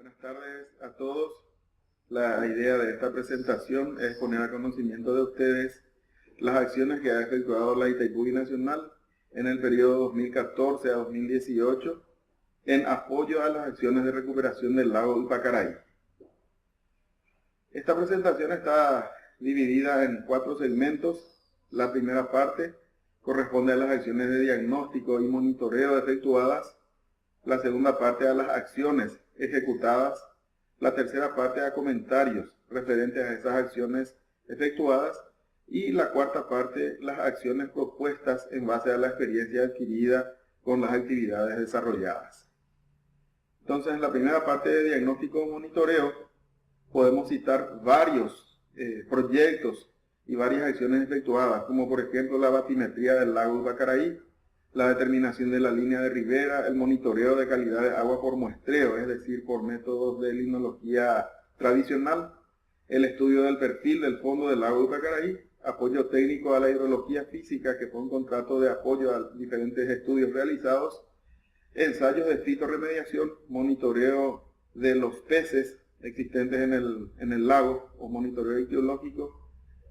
Buenas tardes a todos. La idea de esta presentación es poner a conocimiento de ustedes las acciones que ha efectuado la Itaipú Binacional en el periodo 2014 a 2018 en apoyo a las acciones de recuperación del lago Ipacaraí. Esta presentación está dividida en 4 segmentos. La primera parte corresponde a las acciones de diagnóstico y monitoreo efectuadas. La segunda parte a las acciones ejecutadas. La tercera parte a comentarios referentes a esas acciones efectuadas. Y la cuarta parte, las acciones propuestas en base a la experiencia adquirida con las actividades desarrolladas. Entonces, en la primera parte de diagnóstico y monitoreo, podemos citar varios proyectos y varias acciones efectuadas, como por ejemplo la batimetría del lago Ipacaraí, la determinación de la línea de ribera, el monitoreo de calidad de agua por muestreo, es decir, por métodos de limnología tradicional, el estudio del perfil del fondo del lago Ipacaraí, apoyo técnico a la hidrología física, que fue un contrato de apoyo a diferentes estudios realizados, ensayos de fitorremediación, monitoreo de los peces existentes en el lago o monitoreo ictiológico,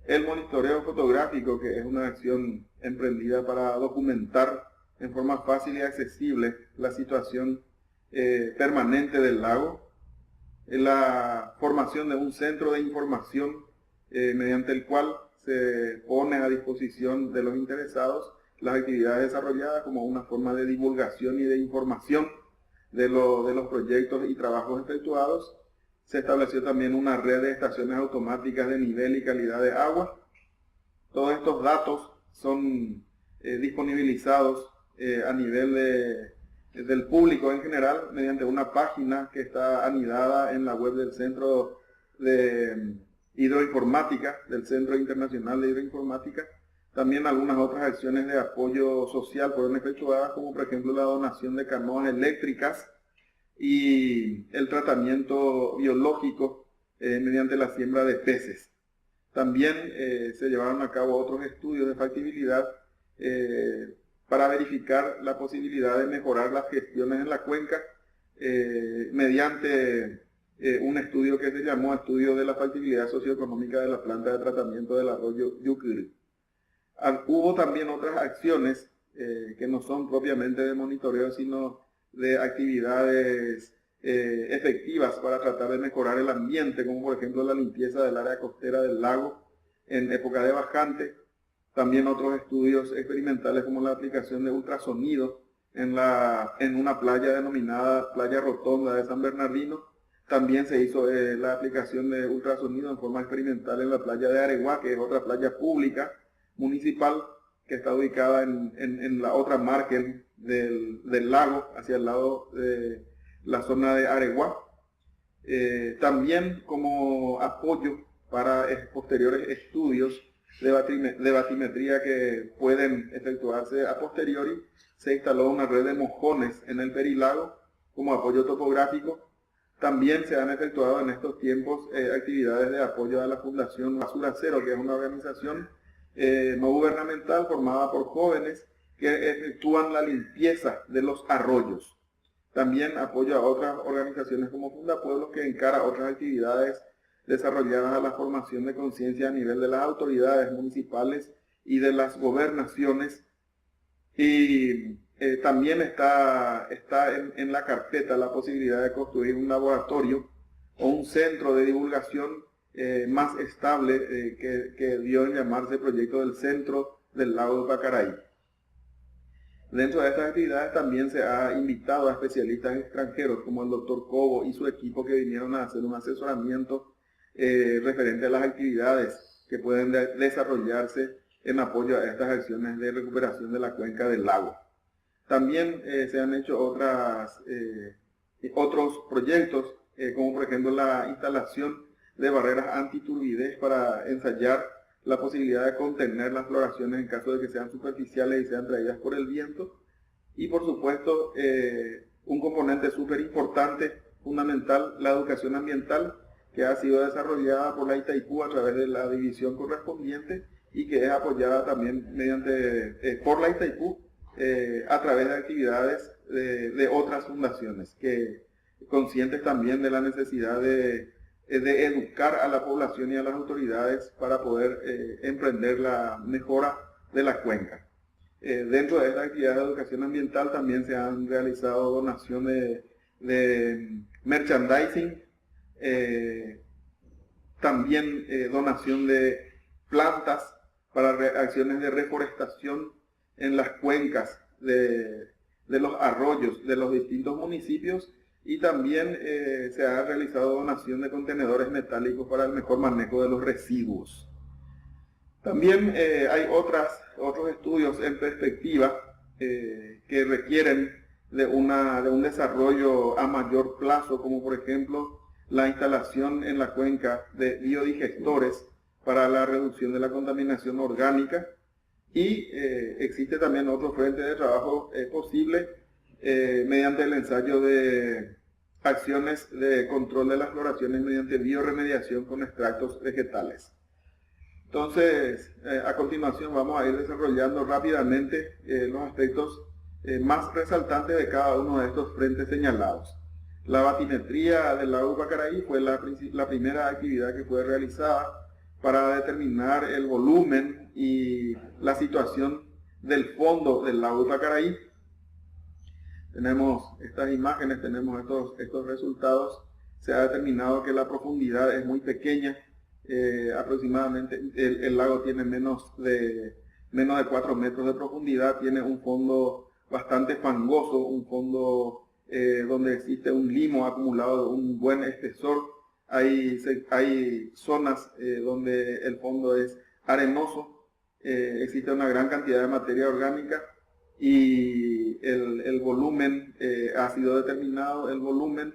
el monitoreo fotográfico, que es una acción emprendida para documentar en forma fácil y accesible la situación permanente del lago, la formación de un centro de información mediante el cual se pone a disposición de los interesados las actividades desarrolladas como una forma de divulgación y de información de los proyectos y trabajos efectuados. Se estableció también una red de estaciones automáticas de nivel y calidad de agua. Todos estos datos son disponibilizados a nivel del público en general mediante una página que está anidada en la web del Centro de Hidroinformática, del Centro Internacional de Hidroinformática. También algunas otras acciones de apoyo social fueron efectuadas, como por ejemplo la donación de canoas eléctricas y el tratamiento biológico mediante la siembra de peces. También se llevaron a cabo otros estudios de factibilidad para verificar la posibilidad de mejorar las gestiones en la cuenca mediante un estudio que se llamó Estudio de la Factibilidad Socioeconómica de la Planta de Tratamiento del Arroyo Yucuri. Hubo también otras acciones que no son propiamente de monitoreo, sino de actividades efectivas para tratar de mejorar el ambiente, como por ejemplo la limpieza del área costera del lago en época de bajante. También otros estudios experimentales como la aplicación de ultrasonido en una playa denominada Playa Rotonda de San Bernardino. También se hizo la aplicación de ultrasonido en forma experimental en la playa de Areguá, que es otra playa pública municipal que está ubicada en la otra margen del lago, hacia el lado de la zona de Areguá. También como apoyo para posteriores estudios de batimetría que pueden efectuarse a posteriori, se instaló una red de mojones en el perilago como apoyo topográfico. También se han efectuado en estos tiempos actividades de apoyo a la Fundación Basura Cero, que es una organización no gubernamental formada por jóvenes que efectúan la limpieza de los arroyos. También apoyo a otras organizaciones como Fundapueblos, que encara otras actividades desarrolladas a la formación de conciencia a nivel de las autoridades municipales y de las gobernaciones. Y también está en la carpeta la posibilidad de construir un laboratorio o un centro de divulgación más estable que dio en llamarse Proyecto del Centro del Lago Ipacaraí. Dentro de estas actividades también se ha invitado a especialistas extranjeros como el doctor Cobo y su equipo, que vinieron a hacer un asesoramiento referente a las actividades que pueden desarrollarse en apoyo a estas acciones de recuperación de la cuenca del lago. También se han hecho otros proyectos, como por ejemplo la instalación de barreras antiturbidez para ensayar la posibilidad de contener las floraciones en caso de que sean superficiales y sean traídas por el viento. Y por supuesto, un componente súper importante, fundamental, la educación ambiental, que ha sido desarrollada por la Itaipú a través de la división correspondiente y que es apoyada también por la Itaipú a través de actividades de otras fundaciones que conscientes también de la necesidad de educar a la población y a las autoridades para poder emprender la mejora de la cuenca. Dentro de esta actividad de educación ambiental también se han realizado donaciones de merchandising, también donación de plantas para acciones de reforestación en las cuencas de los arroyos de los distintos municipios, y también se ha realizado donación de contenedores metálicos para el mejor manejo de los residuos. También hay otros estudios en perspectiva que requieren de un desarrollo a mayor plazo, como por ejemplo la instalación en la cuenca de biodigestores para la reducción de la contaminación orgánica, y existe también otro frente de trabajo posible mediante el ensayo de acciones de control de las floraciones mediante bioremediación con extractos vegetales. Entonces, a continuación vamos a ir desarrollando rápidamente los aspectos más resaltantes de cada uno de estos frentes señalados. La batimetría del lago Pacaraí fue la primera actividad que fue realizada para determinar el volumen y la situación del fondo del lago Pacaraí. Tenemos estas imágenes, tenemos estos resultados. Se ha determinado que la profundidad es muy pequeña, aproximadamente el lago tiene menos de 4 metros de profundidad, tiene un fondo bastante fangoso, un fondo donde existe un limo acumulado de un buen espesor. Hay zonas donde el fondo es arenoso, existe una gran cantidad de materia orgánica, y el volumen ha sido determinado, el volumen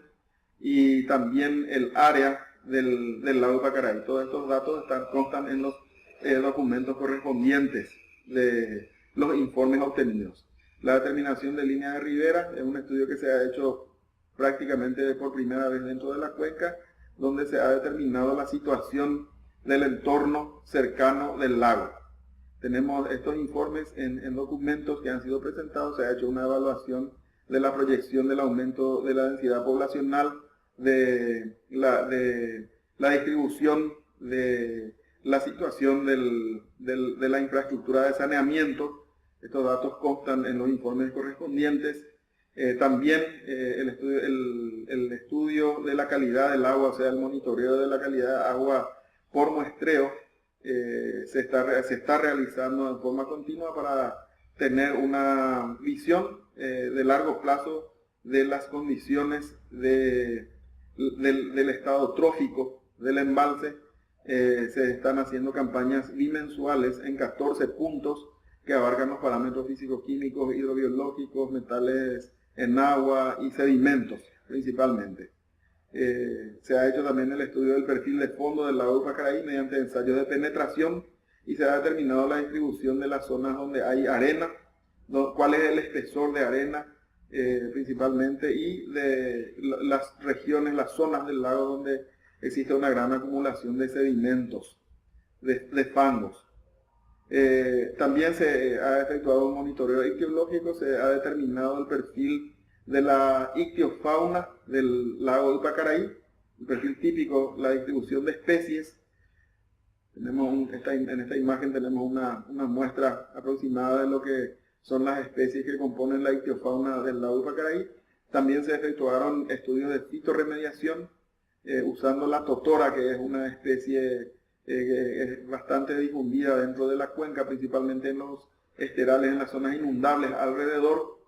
y también el área del lago Pacaraí. Todos estos datos constan en los documentos correspondientes de los informes obtenidos. La determinación de línea de ribera es un estudio que se ha hecho prácticamente por primera vez dentro de la cuenca, donde se ha determinado la situación del entorno cercano del lago. Tenemos estos informes en documentos que han sido presentados. Se ha hecho una evaluación de la proyección del aumento de la densidad poblacional, de la distribución de la situación de la infraestructura de saneamiento. Estos datos constan en los informes correspondientes. También el estudio de la calidad del agua, o sea, el monitoreo de la calidad de agua por muestreo, se está realizando en forma continua para tener una visión de largo plazo de las condiciones del estado trófico del embalse. Se están haciendo campañas bimensuales en 14 puntos que abarcan los parámetros físico-químicos, hidrobiológicos, metales en agua y sedimentos principalmente. Se ha hecho también el estudio del perfil de fondo del lago Pacaraí mediante ensayos de penetración, y se ha determinado la distribución de las zonas donde hay arena, cuál es el espesor de arena principalmente, y de las regiones, las zonas del lago donde existe una gran acumulación de sedimentos, de fangos. También se ha efectuado un monitoreo ictiológico, se ha determinado el perfil de la ictiofauna del lago del Pacaraí, el perfil típico, la distribución de especies. En esta imagen tenemos una muestra aproximada de lo que son las especies que componen la ictiofauna del lago del Pacaraí. También se efectuaron estudios de fitorremediación usando la totora, que es una especie que es bastante difundida dentro de la cuenca, principalmente en los esterales, en las zonas inundables alrededor.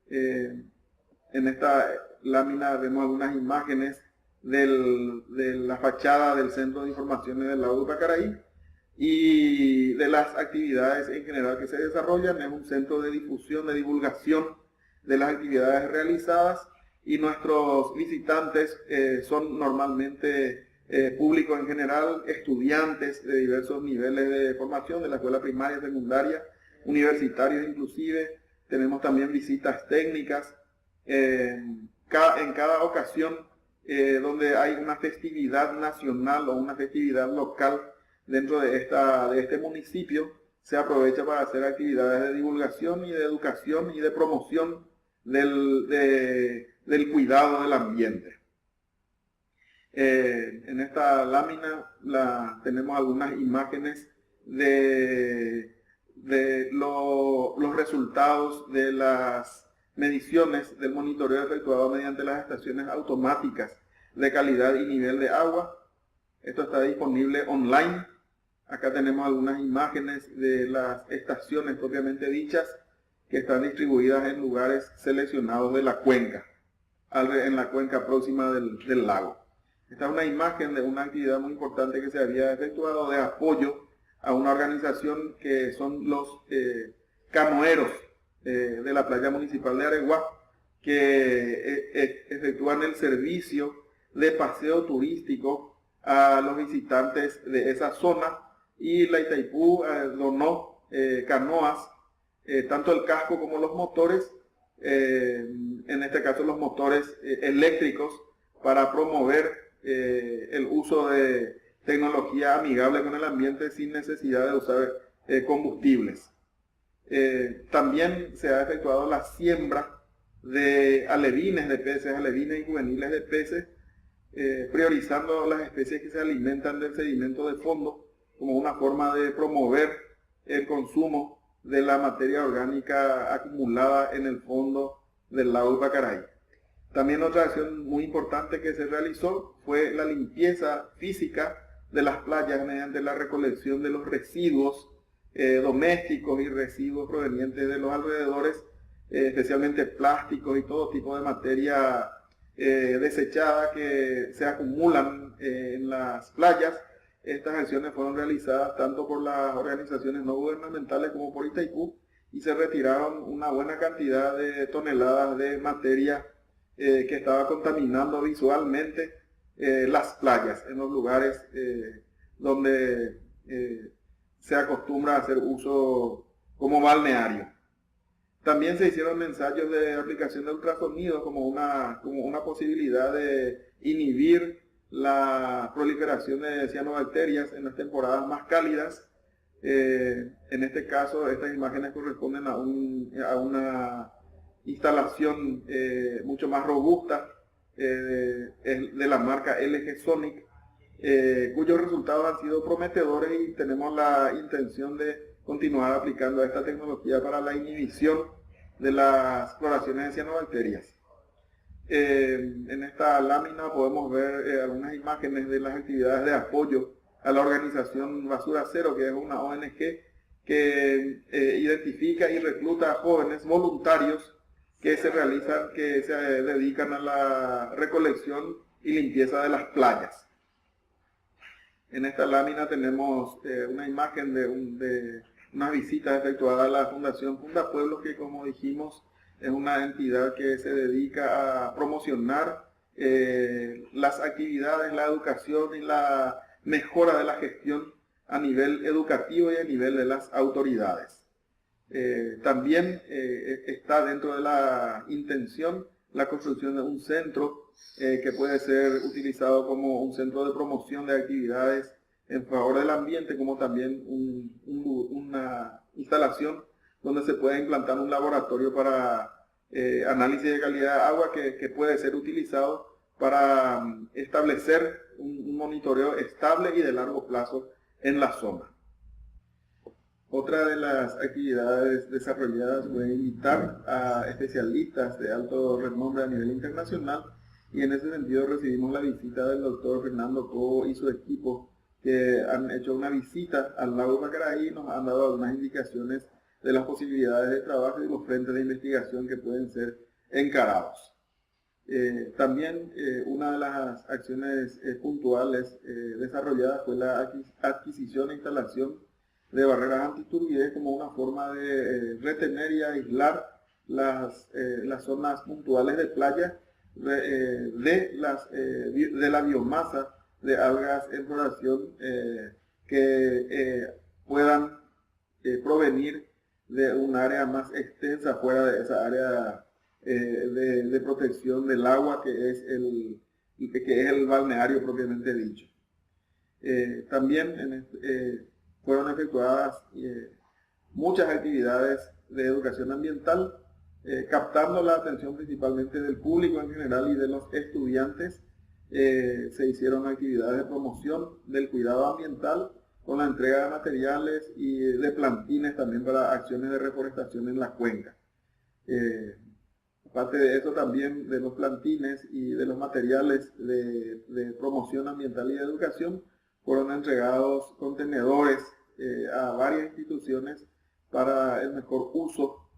En esta lámina vemos algunas imágenes de la fachada del Centro de Informaciones del lago de Pacaraí y de las actividades en general que se desarrollan. Es un centro de difusión, de divulgación de las actividades realizadas, y nuestros visitantes son normalmente público en general, estudiantes de diversos niveles de formación, de la escuela primaria, secundaria, universitarios inclusive. Tenemos también visitas técnicas. En cada ocasión donde hay una festividad nacional o una festividad local dentro de este municipio, se aprovecha para hacer actividades de divulgación y de educación y de promoción de del cuidado del ambiente. En esta lámina tenemos algunas imágenes de los resultados de las mediciones del monitoreo efectuado mediante las estaciones automáticas de calidad y nivel de agua. Esto está disponible online. Acá tenemos algunas imágenes de las estaciones propiamente dichas que están distribuidas en lugares seleccionados de la cuenca, en la cuenca próxima del lago. Esta es una imagen de una actividad muy importante que se había efectuado de apoyo a una organización que son los canoeros de la playa municipal de Areguá, que efectúan el servicio de paseo turístico a los visitantes de esa zona, y la Itaipú donó canoas, tanto el casco como los motores, en este caso los motores eléctricos, para promover el uso de tecnología amigable con el ambiente sin necesidad de usar combustibles. También se ha efectuado la siembra de alevines de peces, alevines y juveniles de peces, priorizando las especies que se alimentan del sedimento de fondo como una forma de promover el consumo de la materia orgánica acumulada en el fondo del lago Pacaraí. También otra acción muy importante que se realizó fue la limpieza física de las playas mediante la recolección de los residuos domésticos y residuos provenientes de los alrededores, especialmente plásticos y todo tipo de materia desechada que se acumulan en las playas. Estas acciones fueron realizadas tanto por las organizaciones no gubernamentales como por Itaipú, y se retiraron una buena cantidad de toneladas de materia que estaba contaminando visualmente las playas en los lugares donde se acostumbra a hacer uso como balneario. También se hicieron ensayos de aplicación de ultrasonido como una posibilidad de inhibir la proliferación de cianobacterias en las temporadas más cálidas. En este caso, estas imágenes corresponden a una instalación mucho más robusta de la marca LG Sonic, cuyos resultados han sido prometedores, y tenemos la intención de continuar aplicando esta tecnología para la inhibición de las floraciones de cianobacterias. En esta lámina podemos ver algunas imágenes de las actividades de apoyo a la organización Basura Cero, que es una ONG que identifica y recluta a jóvenes voluntarios que se dedican a la recolección y limpieza de las playas. En esta lámina tenemos una imagen de unas visitas efectuadas a la Fundación Funda Pueblos, que, como dijimos, es una entidad que se dedica a promocionar las actividades, la educación y la mejora de la gestión a nivel educativo y a nivel de las autoridades. También está dentro de la intención la construcción de un centro que puede ser utilizado como un centro de promoción de actividades en favor del ambiente, como también una instalación donde se puede implantar un laboratorio para análisis de calidad de agua que puede ser utilizado para establecer un monitoreo estable y de largo plazo en la zona. Otra de las actividades desarrolladas fue invitar a especialistas de alto renombre a nivel internacional, y en ese sentido recibimos la visita del doctor Fernando Cobo y su equipo, que han hecho una visita al lago Pacaraí y nos han dado algunas indicaciones de las posibilidades de trabajo y los frentes de investigación que pueden ser encarados. También una de las acciones puntuales desarrolladas fue la adquisición e instalación de barreras antiturbidez como una forma de retener y aislar las zonas puntuales de playa de la biomasa de algas en floración que puedan provenir de un área más extensa fuera de esa área de protección del agua que es el balneario propiamente dicho. También fueron efectuadas muchas actividades de educación ambiental captando la atención principalmente del público en general y de los estudiantes. Se hicieron actividades de promoción del cuidado ambiental con la entrega de materiales y de plantines también para acciones de reforestación en la cuenca. Aparte de eso, también de los plantines y de los materiales de promoción ambiental y de educación, fueron entregados contenedores a varias instituciones para el mejor uso,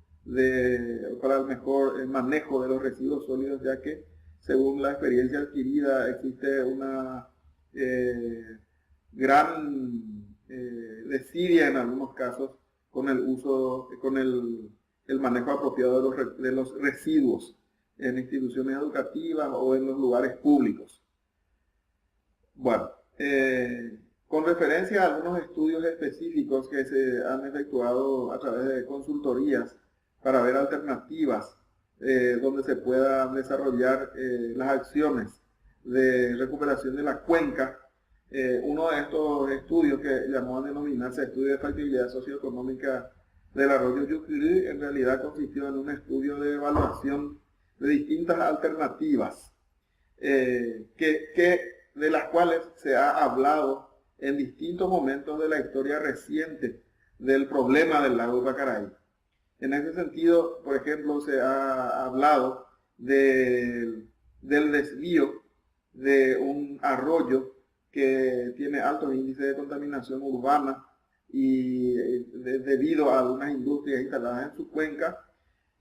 para el mejor manejo de los residuos sólidos, ya que según la experiencia adquirida existe una gran desidia en algunos casos con el uso, con el manejo apropiado de los residuos en instituciones educativas o en los lugares públicos. Bueno, con referencia a algunos estudios específicos que se han efectuado a través de consultorías para ver alternativas donde se puedan desarrollar las acciones de recuperación de la cuenca, uno de estos estudios que llamó a denominarse estudio de factibilidad socioeconómica del arroyo Yucurí, en realidad consistió en un estudio de evaluación de distintas alternativas, de las cuales se ha hablado en distintos momentos de la historia reciente del problema del lago Pacaraí. En ese sentido, por ejemplo, se ha hablado del desvío de un arroyo que tiene altos índices de contaminación urbana y debido a algunas industrias instaladas en su cuenca,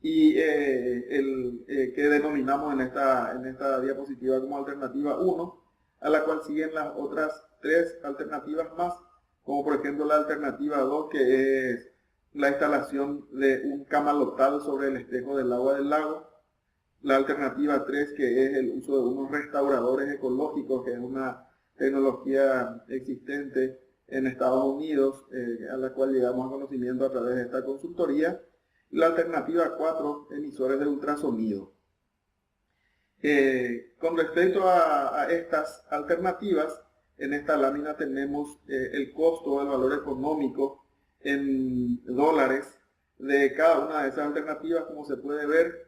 y que denominamos en esta diapositiva como alternativa 1, a la cual siguen las otras 3 alternativas más, como por ejemplo la alternativa 2, que es la instalación de un camalotal sobre el espejo del agua del lago, la alternativa 3, que es el uso de unos restauradores ecológicos, que es una tecnología existente en Estados Unidos, a la cual llegamos a conocimiento a través de esta consultoría, y la alternativa 4, emisores de ultrasonido. Con respecto a estas alternativas, en esta lámina tenemos el costo, el valor económico en dólares de cada una de esas alternativas. Como se puede ver,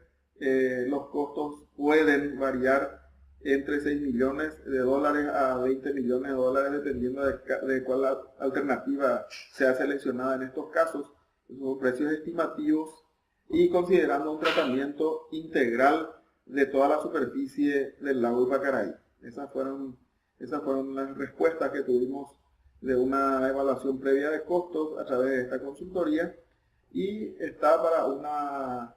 los costos pueden variar entre 6 millones de dólares a 20 millones de dólares, dependiendo de cuál alternativa sea seleccionada en estos casos. Son precios estimativos y considerando un tratamiento integral de toda la superficie del lago Pacaraí. Esas fueron las respuestas que tuvimos de una evaluación previa de costos a través de esta consultoría, y está para una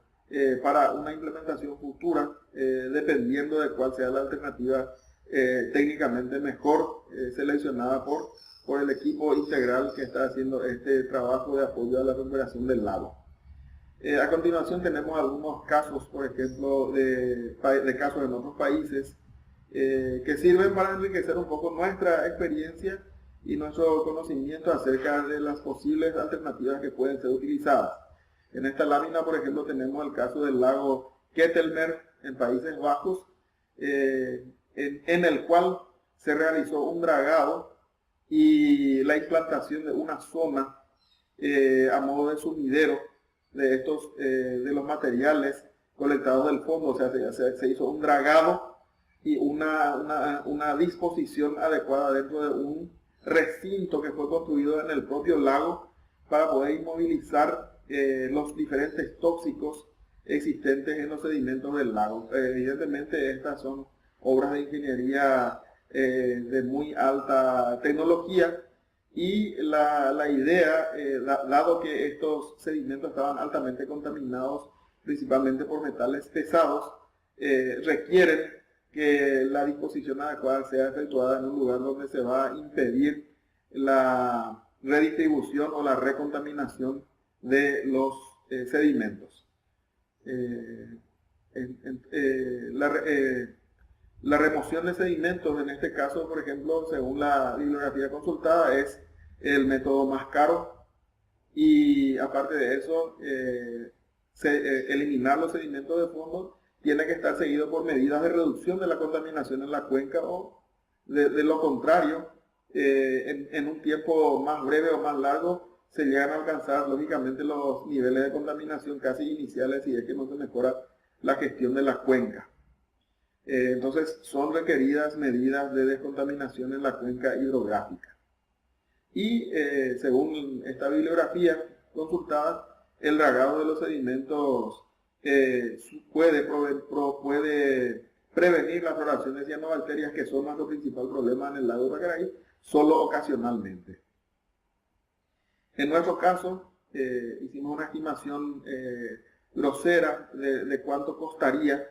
implementación futura, dependiendo de cuál sea la alternativa técnicamente mejor seleccionada por el equipo integral que está haciendo este trabajo de apoyo a la recuperación del lago. A continuación tenemos algunos casos, por ejemplo, de casos en otros países que sirven para enriquecer un poco nuestra experiencia y nuestro conocimiento acerca de las posibles alternativas que pueden ser utilizadas. En esta lámina, por ejemplo, tenemos el caso del lago Kettelmer en Países Bajos, en el cual se realizó un dragado y la implantación de una zona a modo de sumidero de los materiales colectados del fondo. O sea, se hizo un dragado y una disposición adecuada dentro de un recinto que fue construido en el propio lago para poder inmovilizar los diferentes tóxicos existentes en los sedimentos del lago. Evidentemente estas son obras de ingeniería de muy alta tecnología, y la idea, dado que estos sedimentos estaban altamente contaminados principalmente por metales pesados, requieren que la disposición adecuada sea efectuada en un lugar donde se va a impedir la redistribución o la recontaminación de los sedimentos. La remoción de sedimentos, en este caso, por ejemplo, según la bibliografía consultada, es el método más caro, y aparte de eso, eliminar los sedimentos de fondo tiene que estar seguido por medidas de reducción de la contaminación en la cuenca, o de lo contrario, en un tiempo más breve o más largo, se llegan a alcanzar lógicamente los niveles de contaminación casi iniciales si es que no se mejora la gestión de la cuenca. Entonces son requeridas medidas de descontaminación en la cuenca hidrográfica. Y según esta bibliografía consultada, el dragado de los sedimentos puede prevenir las floraciones de cianobacterias, que son nuestro principal problema en el lago Pacaraí, solo ocasionalmente. En nuestro caso, hicimos una estimación grosera de cuánto costaría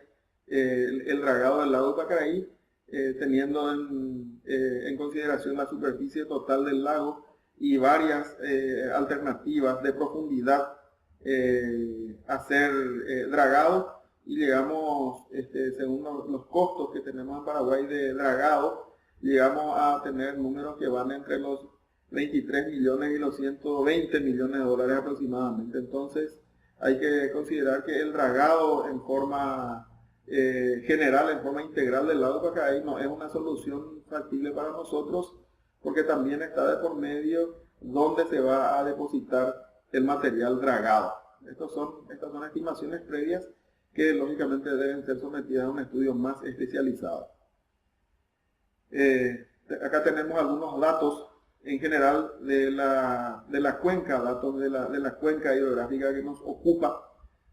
el dragado del lago Pacaraí, teniendo en consideración la superficie total del lago y varias alternativas de profundidad hacer dragado, y llegamos, según los costos que tenemos en Paraguay de dragado, llegamos a tener números que van entre los 23 millones y los 120 millones de dólares aproximadamente. Entonces hay que considerar que el dragado en forma general, en forma integral del lago Pacaraí no es una solución factible para nosotros, porque también está de por medio donde se va a depositar el material dragado. Estas son estimaciones previas que lógicamente deben ser sometidas a un estudio más especializado. Acá tenemos algunos datos en general de la cuenca, datos de la cuenca hidrográfica que nos ocupa.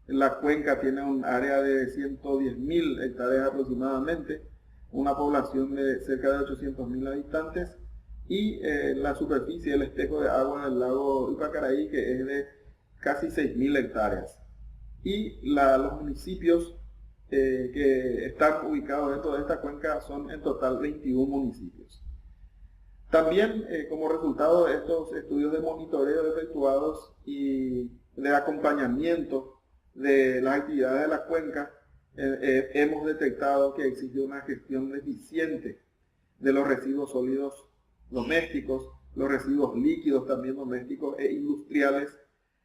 La cuenca tiene un área de 110.000 hectáreas aproximadamente, una población de cerca de 800.000 habitantes, y la superficie del espejo de agua del lago Pacaraí, que es de casi 6.000 hectáreas. Y los municipios que están ubicados dentro de esta cuenca son en total 21 municipios. También, como resultado de estos estudios de monitoreo efectuados y de acompañamiento de las actividades de la cuenca, hemos detectado que existe una gestión deficiente de los residuos sólidos domésticos, los residuos líquidos también domésticos e industriales.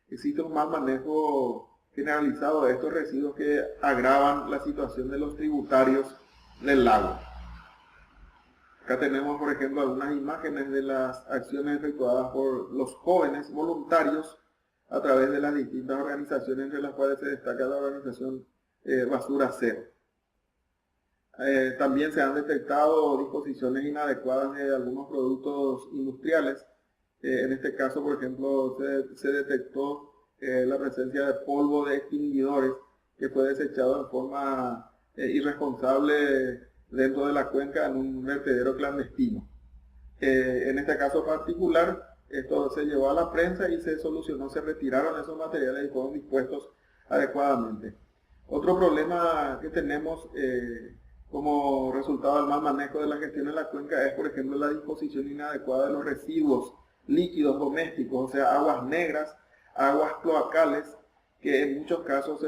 Existe un mal manejo generalizado de estos residuos que agravan la situación de los tributarios del lago. Acá tenemos, por ejemplo, algunas imágenes de las acciones efectuadas por los jóvenes voluntarios a través de las distintas organizaciones, entre las cuales se destaca la organización Basura Cero. También se han detectado disposiciones inadecuadas de algunos productos industriales. En este caso, por ejemplo, se detectó la presencia de polvo de extinguidores que fue desechado en forma irresponsable dentro de la cuenca en un vertedero clandestino. En este caso particular, esto se llevó a la prensa y se solucionó, se retiraron esos materiales y fueron dispuestos adecuadamente. Otro problema que tenemos como resultado del mal manejo de la gestión en la cuenca es, por ejemplo, la disposición inadecuada de los residuos líquidos domésticos, o sea, aguas negras, aguas cloacales, que en muchos casos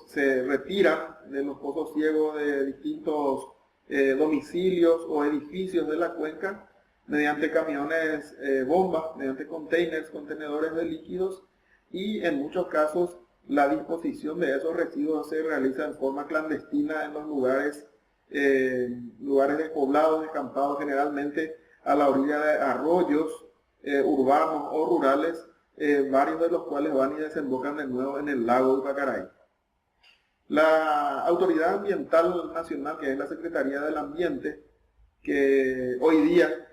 se retiran de los pozos ciegos de distintos domicilios o edificios de la cuenca mediante camiones bomba, mediante contenedores de líquidos, y en muchos casos la disposición de esos residuos se realiza en forma clandestina en los lugares despoblados, descampados, generalmente a la orilla de arroyos urbanos o rurales, varios de los cuales van y desembocan de nuevo en el lago de Pacaraí. La Autoridad Ambiental Nacional, que es la Secretaría del Ambiente, que hoy día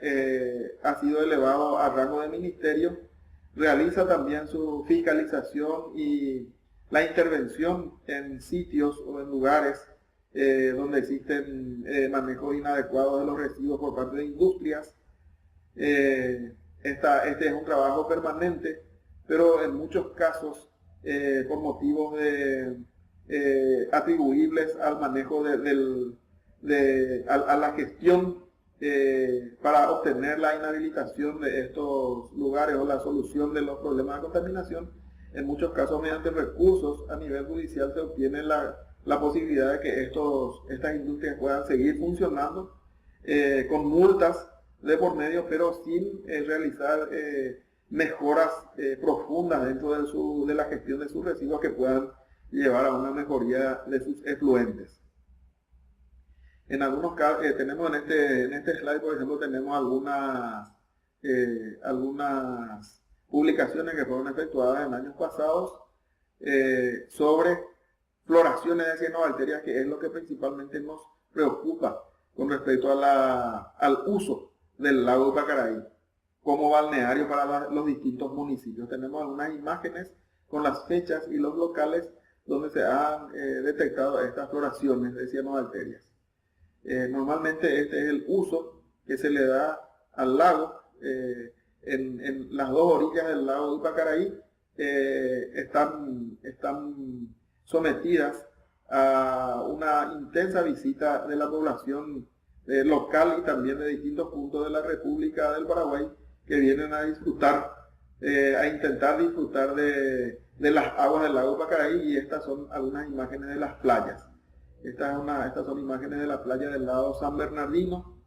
ha sido elevado a rango de ministerio, realiza también su fiscalización y la intervención en sitios o en lugares donde existen manejos inadecuados de los residuos por parte de industrias. Este es un trabajo permanente, pero en muchos casos por motivos atribuibles al manejo a la gestión para obtener la inhabilitación de estos lugares o la solución de los problemas de contaminación. En muchos casos, mediante recursos a nivel judicial, se obtiene la posibilidad de que estas industrias puedan seguir funcionando con multas de por medio, pero sin realizar mejoras profundas dentro de la gestión de sus residuos que puedan llevar a una mejoría de sus efluentes. En algunos casos, tenemos en este slide, por ejemplo, tenemos algunas publicaciones que fueron efectuadas en años pasados sobre floraciones de cianobacterias, que es lo que principalmente nos preocupa con respecto al uso del lago Pacaraí como balneario para los distintos municipios. Tenemos algunas imágenes con las fechas y los locales donde se han detectado estas floraciones de cianobacterias. Normalmente este es el uso que se le da al lago. En las dos orillas del lago Ipacaraí están sometidas a una intensa visita de la población local y también de distintos puntos de la República del Paraguay, que vienen a disfrutar, a intentar disfrutar de las aguas del lago Pacaraí. Y estas son algunas imágenes de las playas. Estas son imágenes de la playa del lado San Bernardino.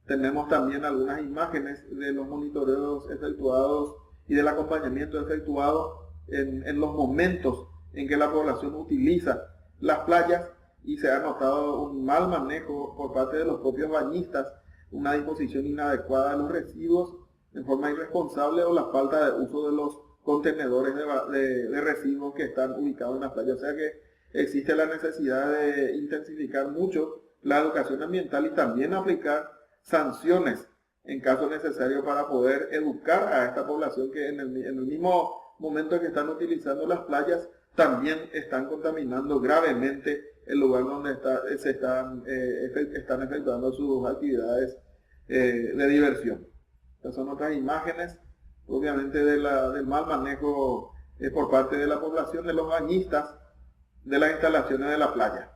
Tenemos también algunas imágenes de los monitoreos efectuados y del acompañamiento efectuado en los momentos en que la población utiliza las playas, y se ha notado un mal manejo por parte de los propios bañistas, una disposición inadecuada de los residuos en forma irresponsable, o la falta de uso de los contenedores de residuos que están ubicados en las playas. O sea que existe la necesidad de intensificar mucho la educación ambiental y también aplicar sanciones en caso necesario para poder educar a esta población que en el mismo momento que están utilizando las playas también están contaminando gravemente el lugar donde están efectuando sus actividades de diversión. Estas son otras imágenes, obviamente, del mal manejo por parte de la población, de los bañistas, de las instalaciones de la playa.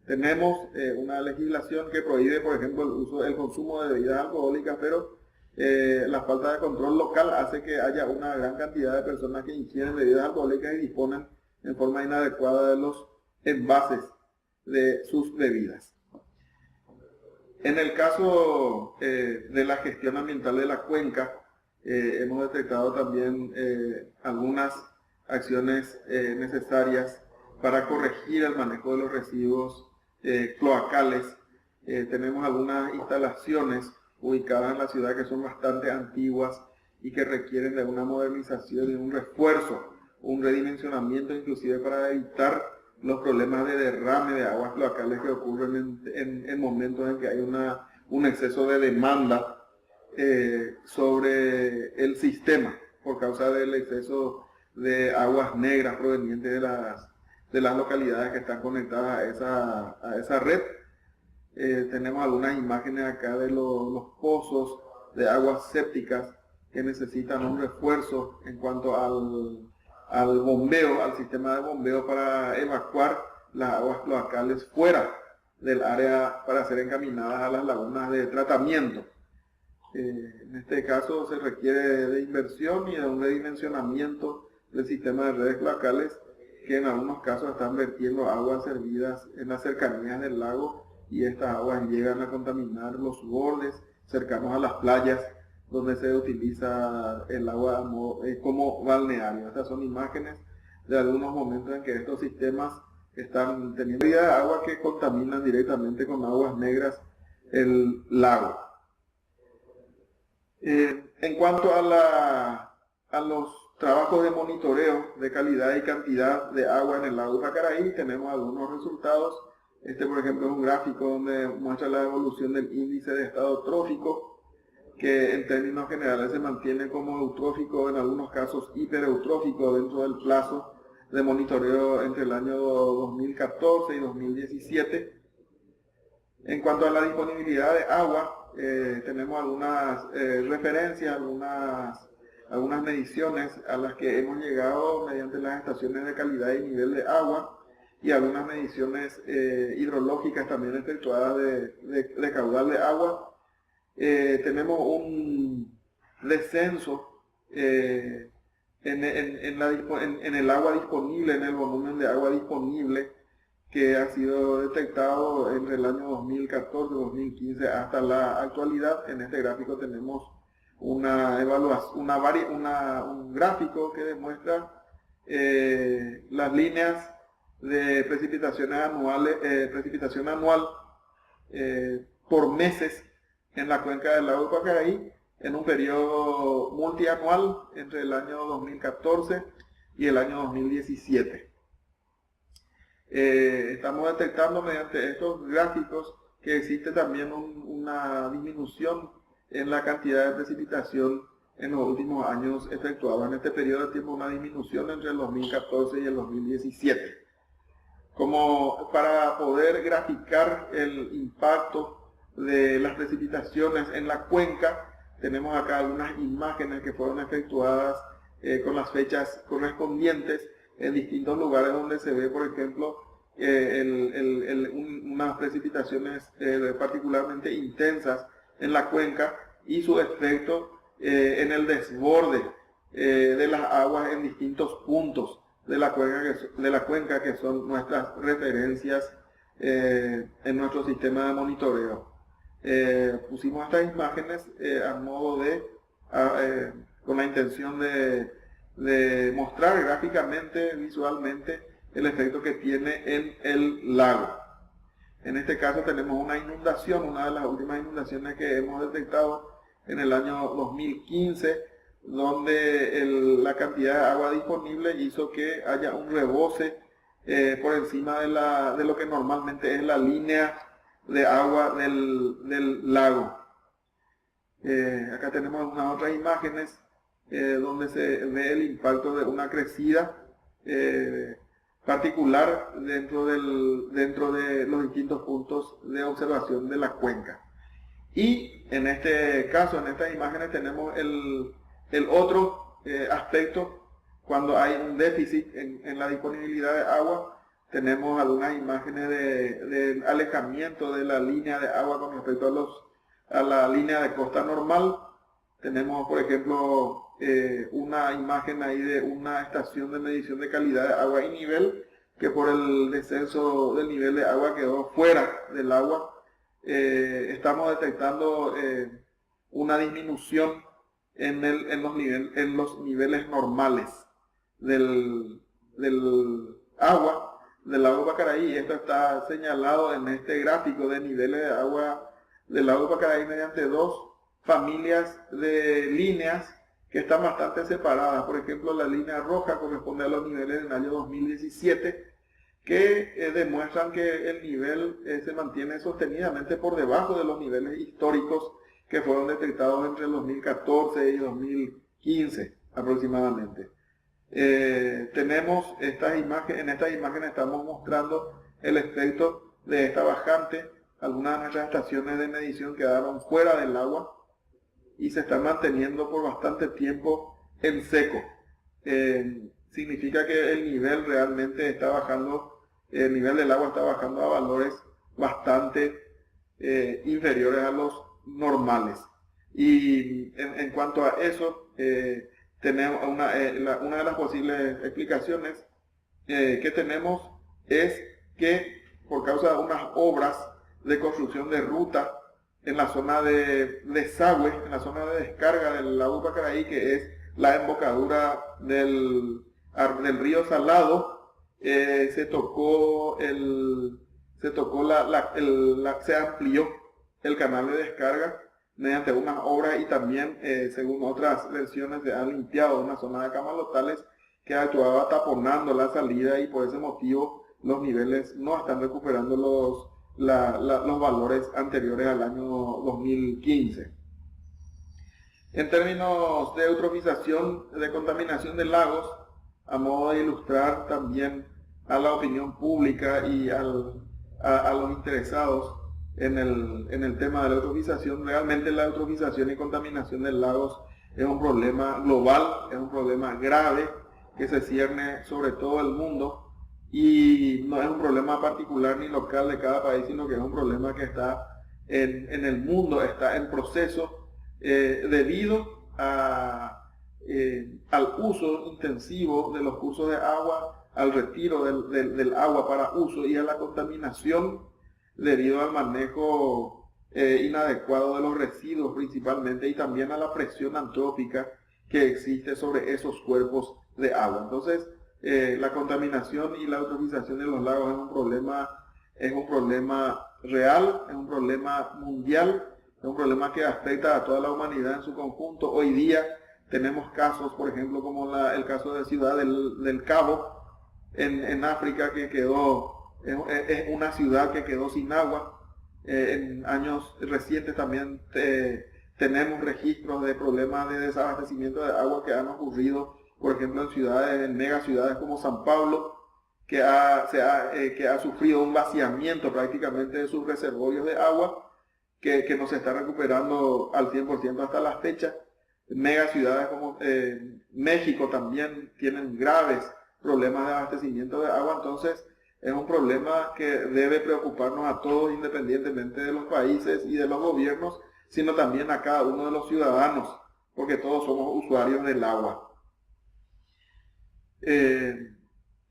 Tenemos una legislación que prohíbe, por ejemplo, el consumo de bebidas alcohólicas, pero la falta de control local hace que haya una gran cantidad de personas que ingieren bebidas alcohólicas y disponen en forma inadecuada de los envases de sus bebidas. En el caso de la gestión ambiental de la cuenca, hemos detectado también algunas acciones necesarias para corregir el manejo de los residuos cloacales. Tenemos algunas instalaciones ubicadas en la ciudad que son bastante antiguas y que requieren de una modernización y un refuerzo, un redimensionamiento, inclusive para evitar los problemas de derrame de aguas cloacales que ocurren en momentos en que hay un exceso de demanda sobre el sistema por causa del exceso de aguas negras provenientes de las localidades que están conectadas a esa red. Tenemos algunas imágenes acá de los pozos de aguas sépticas que necesitan un refuerzo en cuanto al bombeo, al sistema de bombeo para evacuar las aguas cloacales fuera del área para ser encaminadas a las lagunas de tratamiento. En este caso se requiere de inversión y de un redimensionamiento del sistema de redes cloacales, que en algunos casos están vertiendo aguas servidas en las cercanías del lago, y estas aguas llegan a contaminar los bordes cercanos a las playas donde se utiliza el agua como balneario. Estas son imágenes de algunos momentos en que estos sistemas están teniendo agua que contaminan directamente con aguas negras el lago. En cuanto a los trabajos de monitoreo de calidad y cantidad de agua en el lago Pacaraí, tenemos algunos resultados. Por ejemplo, es un gráfico donde muestra la evolución del índice de estado trófico, que en términos generales se mantiene como eutrófico, en algunos casos hipereutrófico, dentro del plazo de monitoreo entre el año 2014 y 2017. En cuanto a la disponibilidad de agua, tenemos algunas referencias, algunas mediciones a las que hemos llegado mediante las estaciones de calidad y nivel de agua, y algunas mediciones hidrológicas también efectuadas de caudal de agua. Tenemos un descenso en el agua disponible, en el volumen de agua disponible, que ha sido detectado entre el año 2014-2015 hasta la actualidad. En este gráfico tenemos un gráfico que demuestra las líneas de precipitaciones anuales, precipitación anual por meses en la cuenca del lago Pacaraí, en un periodo multianual entre el año 2014 y el año 2017. Estamos detectando mediante estos gráficos que existe también una disminución en la cantidad de precipitación en los últimos años efectuados. En este periodo de tiempo una disminución entre el 2014 y el 2017. Como para poder graficar el impacto de las precipitaciones en la cuenca, tenemos acá algunas imágenes que fueron efectuadas con las fechas correspondientes en distintos lugares donde se ve, por ejemplo, unas precipitaciones particularmente intensas en la cuenca y su efecto en el desborde de las aguas en distintos puntos de la cuenca que son nuestras referencias en nuestro sistema de monitoreo. Pusimos estas imágenes a modo de, con la intención de mostrar gráficamente, visualmente, el efecto que tiene en el lago. En este caso tenemos una inundación, una de las últimas inundaciones que hemos detectado en el año 2015, donde la cantidad de agua disponible hizo que haya un rebose por encima de lo que normalmente es la línea de agua del lago. Acá tenemos unas otras imágenes donde se ve el impacto de una crecida particular dentro de los distintos puntos de observación de la cuenca. Y en este caso, en estas imágenes, tenemos el otro aspecto, cuando hay un déficit en la disponibilidad de agua. Tenemos algunas imágenes de alejamiento de la línea de agua con respecto a la línea de costa normal. Tenemos, por ejemplo, una imagen ahí de una estación de medición de calidad de agua y nivel, que por el descenso del nivel de agua quedó fuera del agua. Estamos detectando una disminución en los niveles normales del agua del lago Pacaraí. Esto está señalado en este gráfico de niveles de agua del lago Pacaraí mediante dos familias de líneas que están bastante separadas. Por ejemplo, la línea roja corresponde a los niveles del año 2017, que demuestran que el nivel se mantiene sostenidamente por debajo de los niveles históricos que fueron detectados entre el 2014 y 2015 aproximadamente. Tenemos en estas imágenes estamos mostrando el efecto de esta bajante. Algunas de nuestras estaciones de medición quedaron fuera del agua y se están manteniendo por bastante tiempo en seco. Significa que el nivel realmente está bajando, el nivel del agua está bajando a valores bastante inferiores a los normales. Y en cuanto a eso, tenemos una de las posibles explicaciones que tenemos es que por causa de unas obras de construcción de ruta en la zona de desagüe, en la zona de descarga del lago Pacaraí, que es la embocadura del río Salado, se amplió el canal de descarga mediante unas obras, y también, según otras versiones, se han limpiado una zona de camalotales que actuaba taponando la salida, y por ese motivo los niveles no están recuperando los valores anteriores al año 2015. En términos de eutrofización, de contaminación de lagos, a modo de ilustrar también a la opinión pública y a los interesados en el tema de la eutrofización, realmente la eutrofización y contaminación de lagos es un problema global, es un problema grave que se cierne sobre todo el mundo, y no es un problema particular ni local de cada país, sino que es un problema que está en el mundo, está en proceso debido al uso intensivo de los cursos de agua, al retiro del agua para uso y a la contaminación debido al manejo inadecuado de los residuos principalmente, y también a la presión antrópica que existe sobre esos cuerpos de agua. Entonces, la contaminación y la eutrofización de los lagos es un problema real, es un problema mundial, es un problema que afecta a toda la humanidad en su conjunto. Hoy día tenemos casos, por ejemplo, como el caso de Ciudad del Cabo, en África, que es una ciudad que quedó sin agua. En años recientes también tenemos registros de problemas de desabastecimiento de agua que han ocurrido, por ejemplo, en megaciudades como San Pablo, que ha sufrido un vaciamiento prácticamente de sus reservorios de agua, que no se está recuperando al 100% hasta la fecha. Megaciudades como México también tienen graves problemas de abastecimiento de agua. Entonces es un problema que debe preocuparnos a todos, independientemente de los países y de los gobiernos, sino también a cada uno de los ciudadanos, porque todos somos usuarios del agua.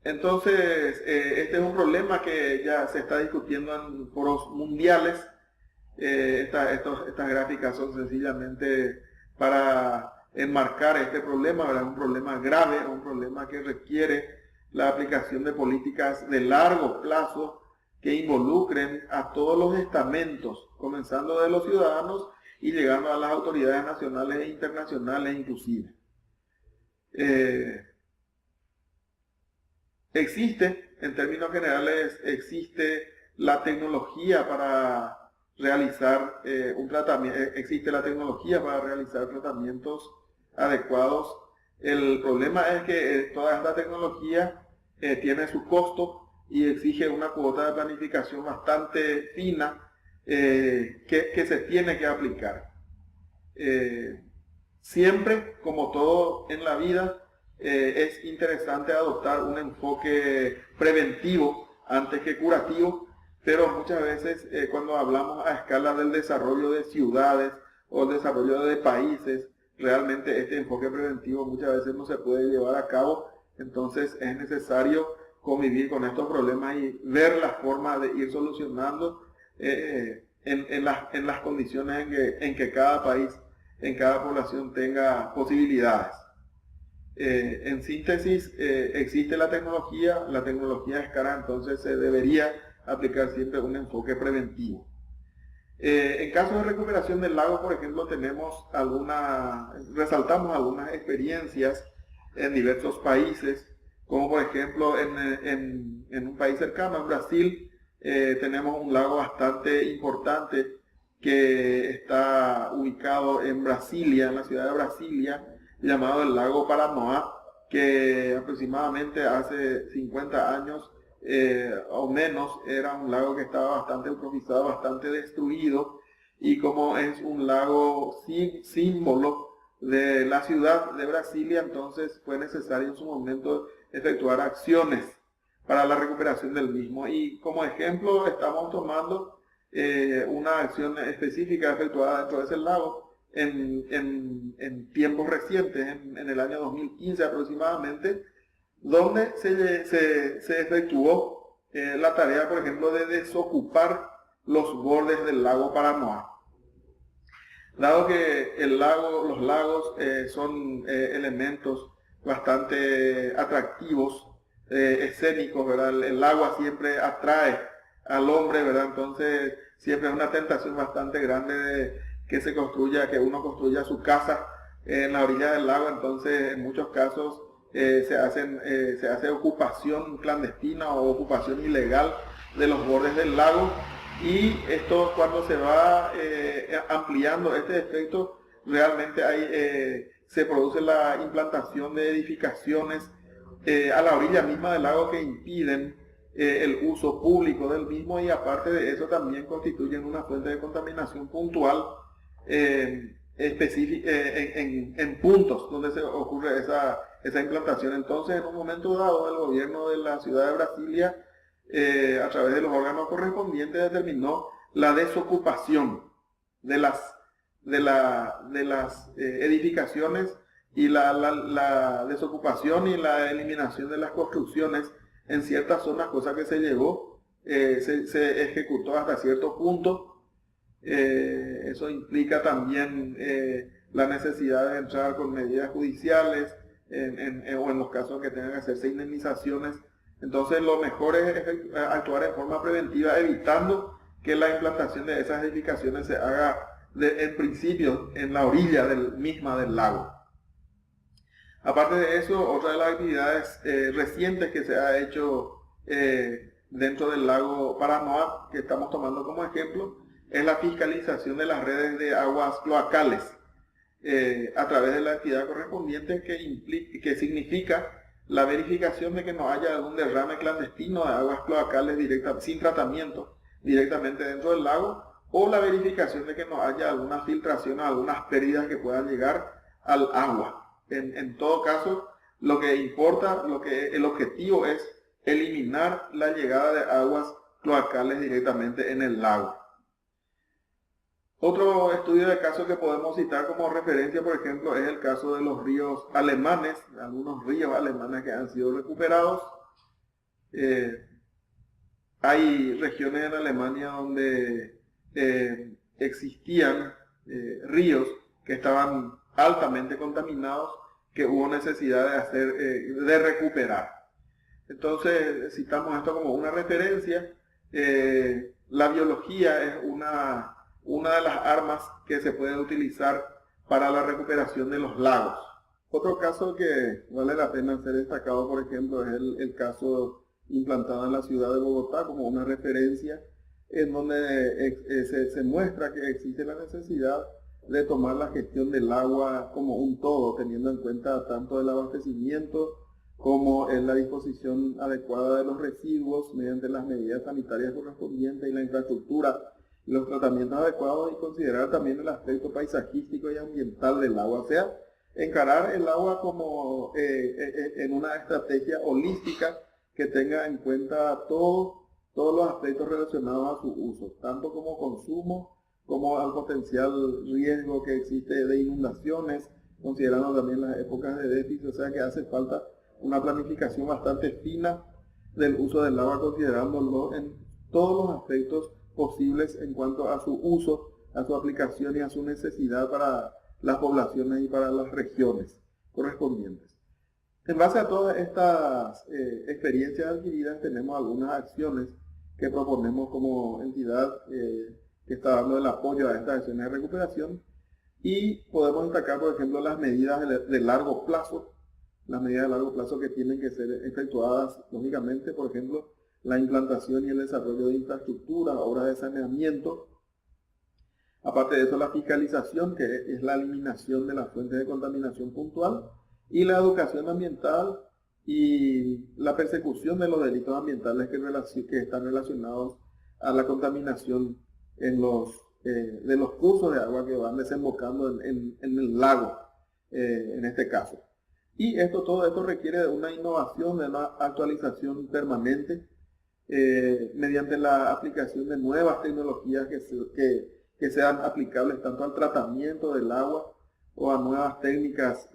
Entonces, este es un problema que ya se está discutiendo en foros mundiales. Estas gráficas son sencillamente para enmarcar este problema, ¿verdad? Es un problema grave, es un problema que requiere la aplicación de políticas de largo plazo que involucren a todos los estamentos, comenzando de los ciudadanos y llegando a las autoridades nacionales e internacionales inclusive. En términos generales, existe la tecnología para realizar tratamientos adecuados. El problema es que toda esta tecnología tiene su costo y exige una cuota de planificación bastante fina que se tiene que aplicar. Siempre, como todo en la vida, es interesante adoptar un enfoque preventivo antes que curativo, pero muchas veces cuando hablamos a escala del desarrollo de ciudades o el desarrollo de países, realmente este enfoque preventivo muchas veces no se puede llevar a cabo. Entonces es necesario convivir con estos problemas y ver la forma de ir solucionando en las condiciones en que cada país, en cada población tenga posibilidades. En síntesis, existe la tecnología es cara, entonces se debería aplicar siempre un enfoque preventivo. En caso de recuperación del lago, por ejemplo, resaltamos algunas experiencias en diversos países, como por ejemplo en un país cercano, en Brasil, tenemos un lago bastante importante que está ubicado en Brasilia, en la ciudad de Brasilia, llamado el lago Paranoá, que aproximadamente hace 50 años o menos era un lago que estaba bastante eutrofizado, bastante destruido, y como es un lago símbolo de la ciudad de Brasilia, entonces fue necesario en su momento efectuar acciones para la recuperación del mismo. Y como ejemplo estamos tomando una acción específica efectuada dentro de ese lago en tiempos recientes, en el año 2015 aproximadamente, donde se efectuó la tarea, por ejemplo, de desocupar los bordes del lago Paranoá. Dado que los lagos son elementos bastante atractivos, escénicos, ¿verdad? El agua siempre atrae al hombre, ¿verdad? Entonces siempre es una tentación bastante grande de que uno construya su casa en la orilla del lago. Entonces en muchos casos se hace ocupación clandestina o ocupación ilegal de los bordes del lago, y esto, cuando se va ampliando este efecto, realmente se produce la implantación de edificaciones a la orilla misma del lago que impiden el uso público del mismo, y aparte de eso también constituyen una fuente de contaminación puntual en puntos donde se ocurre esa implantación. Entonces, en un momento dado, el gobierno de la ciudad de Brasilia, a través de los órganos correspondientes, determinó la desocupación de las edificaciones, y la desocupación y la eliminación de las construcciones en ciertas zonas, cosa que se ejecutó hasta cierto punto. Eso implica también la necesidad de entrar con medidas judiciales o en los casos que tengan que hacerse indemnizaciones. Entonces lo mejor es actuar en forma preventiva, evitando que la implantación de esas edificaciones se haga en principio en la orilla misma del lago. Aparte de eso, otra de las actividades recientes que se ha hecho dentro del lago Paranoá, que estamos tomando como ejemplo, es la fiscalización de las redes de aguas cloacales a través de la actividad correspondiente que significa la verificación de que no haya algún derrame clandestino de aguas cloacales sin tratamiento directamente dentro del lago, o la verificación de que no haya alguna filtración, algunas pérdidas que puedan llegar al agua. En todo caso, lo que importa, el objetivo es eliminar la llegada de aguas cloacales directamente en el lago. Otro estudio de caso que podemos citar como referencia, por ejemplo, es el caso de los ríos alemanes, algunos ríos alemanes que han sido recuperados. Hay regiones en Alemania donde existían ríos que estaban altamente contaminados, que hubo necesidad de recuperar. Entonces citamos esto como una referencia. La biología es una de las armas que se puede utilizar para la recuperación de los lagos. Otro caso que vale la pena ser destacado, por ejemplo, es el caso implantado en la ciudad de Bogotá como una referencia, en donde se muestra que existe la necesidad de tomar la gestión del agua como un todo, teniendo en cuenta tanto el abastecimiento como en la disposición adecuada de los residuos mediante las medidas sanitarias correspondientes y la infraestructura y los tratamientos adecuados, y considerar también el aspecto paisajístico y ambiental del agua, o sea, encarar el agua como en una estrategia holística que tenga en cuenta todos los aspectos relacionados a su uso, tanto como consumo, como al potencial riesgo que existe de inundaciones, considerando también las épocas de déficit, o sea que hace falta una planificación bastante fina del uso del agua, considerándolo en todos los aspectos posibles en cuanto a su uso, a su aplicación y a su necesidad para las poblaciones y para las regiones correspondientes. En base a todas estas experiencias adquiridas, tenemos algunas acciones que proponemos como entidad que está dando el apoyo a estas acciones de recuperación, y podemos destacar, por ejemplo, las medidas de largo plazo, las medidas de largo plazo que tienen que ser efectuadas, lógicamente, por ejemplo, la implantación y el desarrollo de infraestructura, obras de saneamiento. Aparte de eso, la fiscalización, que es la eliminación de las fuentes de contaminación puntual, y la educación ambiental y la persecución de los delitos ambientales que están relacionados a la contaminación de los cursos de agua que van desembocando en el lago, en este caso. Y todo esto requiere de una innovación, de una actualización permanente, mediante la aplicación de nuevas tecnologías que sean aplicables tanto al tratamiento del agua o a nuevas técnicas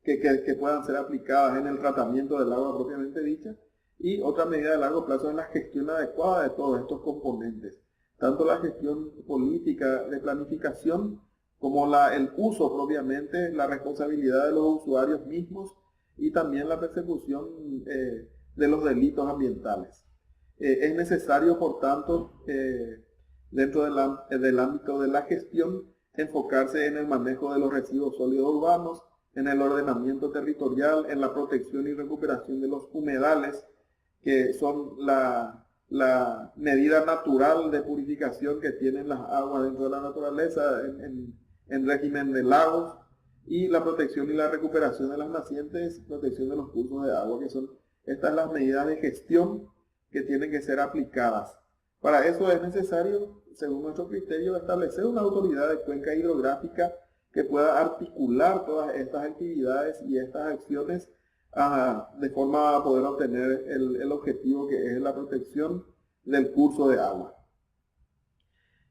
que puedan ser aplicadas en el tratamiento del agua propiamente dicha. Y otra medida de largo plazo es la gestión adecuada de todos estos componentes, tanto la gestión política de planificación como el uso propiamente, la responsabilidad de los usuarios mismos y también la persecución de los delitos ambientales. Es necesario, por tanto, dentro del ámbito de la gestión, enfocarse en el manejo de los residuos sólidos urbanos, en el ordenamiento territorial, en la protección y recuperación de los humedales, que son la medida natural de purificación que tienen las aguas dentro de la naturaleza en régimen de lagos, y la protección y la recuperación de las nacientes, protección de los cursos de agua, que son estas las medidas de gestión que tienen que ser aplicadas. Para eso es necesario, según nuestro criterio, establecer una autoridad de cuenca hidrográfica que pueda articular todas estas actividades y estas acciones de forma a poder obtener el objetivo, que es la protección del curso de agua.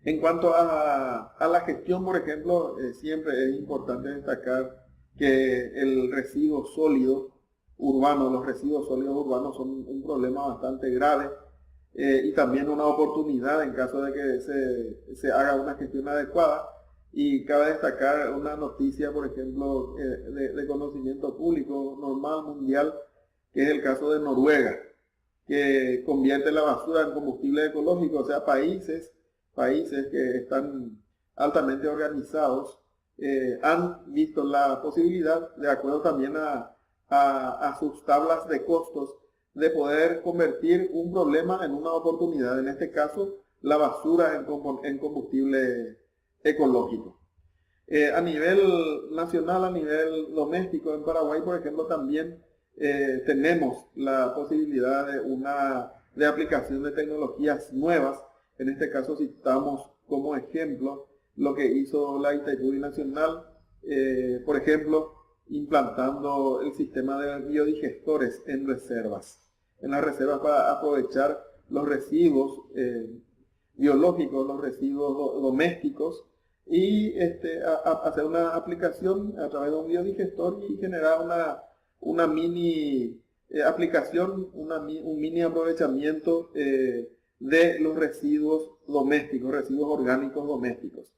En cuanto a la gestión, por ejemplo, siempre es importante destacar que el residuo sólido urbano, los residuos sólidos urbanos son un problema bastante grave, y también una oportunidad en caso de que se haga una gestión adecuada. Y cabe destacar una noticia, por ejemplo, de conocimiento público normal mundial, que es el caso de Noruega, que convierte la basura en combustible ecológico, o sea, países países que están altamente organizados han visto la posibilidad, de acuerdo también a sus tablas de costos, de poder convertir un problema en una oportunidad, en este caso la basura en combustible ecológico. A nivel nacional, a nivel doméstico, en Paraguay, por ejemplo, también tenemos la posibilidad de aplicación de tecnologías nuevas. En este caso citamos como ejemplo lo que hizo la Itaipú Nacional, por ejemplo, implantando el sistema de biodigestores en reservas. En las reservas para aprovechar los residuos biológicos, los residuos domésticos, y hacer una aplicación a través de un biodigestor y generar una mini aplicación, un mini aprovechamiento de los residuos domésticos, residuos orgánicos domésticos.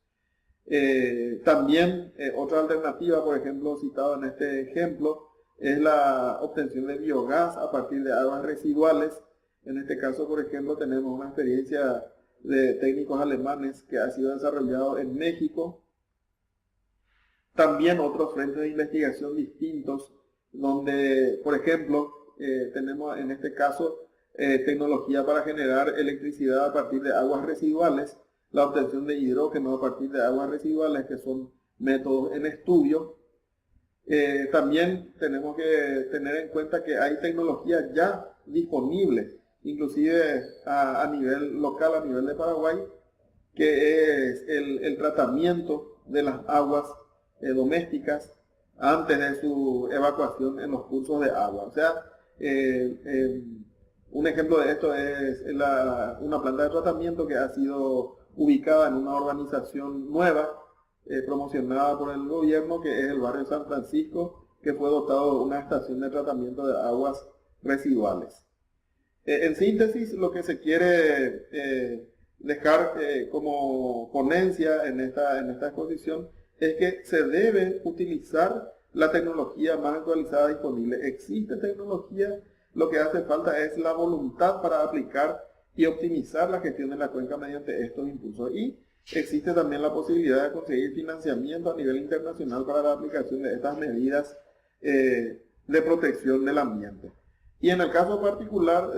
También otra alternativa, por ejemplo, citada en este ejemplo, es la obtención de biogás a partir de aguas residuales. En este caso, por ejemplo, tenemos una experiencia de técnicos alemanes que ha sido desarrollado en México. También otros frentes de investigación distintos, donde, por ejemplo, tenemos en este caso tecnología para generar electricidad a partir de aguas residuales, la obtención de hidrógeno a partir de aguas residuales, que son métodos en estudio. También tenemos que tener en cuenta que hay tecnología ya disponible, inclusive a nivel local, a nivel de Paraguay, que es el tratamiento de las aguas domésticas antes de su evacuación en los cursos de agua. O sea, un ejemplo de esto es una planta de tratamiento que ha sido ubicada en una urbanización nueva, promocionada por el gobierno, que es el barrio San Francisco, que fue dotado de una estación de tratamiento de aguas residuales. En síntesis, lo que se quiere dejar como ponencia en esta exposición es que se debe utilizar la tecnología más actualizada disponible. Existe tecnología, lo que hace falta es la voluntad para aplicar y optimizar la gestión de la cuenca mediante estos impulsos. Y existe también la posibilidad de conseguir financiamiento a nivel internacional para la aplicación de estas medidas de protección del ambiente. Y en el caso particular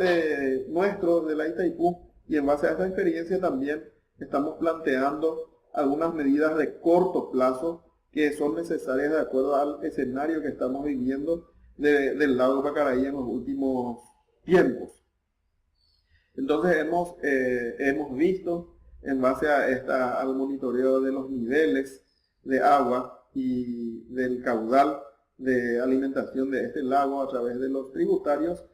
nuestro, de la Itaipú, y en base a esta experiencia también estamos planteando algunas medidas de corto plazo que son necesarias de acuerdo al escenario que estamos viviendo del lago Pacaraí en los últimos tiempos. Entonces hemos visto, en base al monitoreo de los niveles de agua y del caudal de alimentación de este lago a través de los tributarios,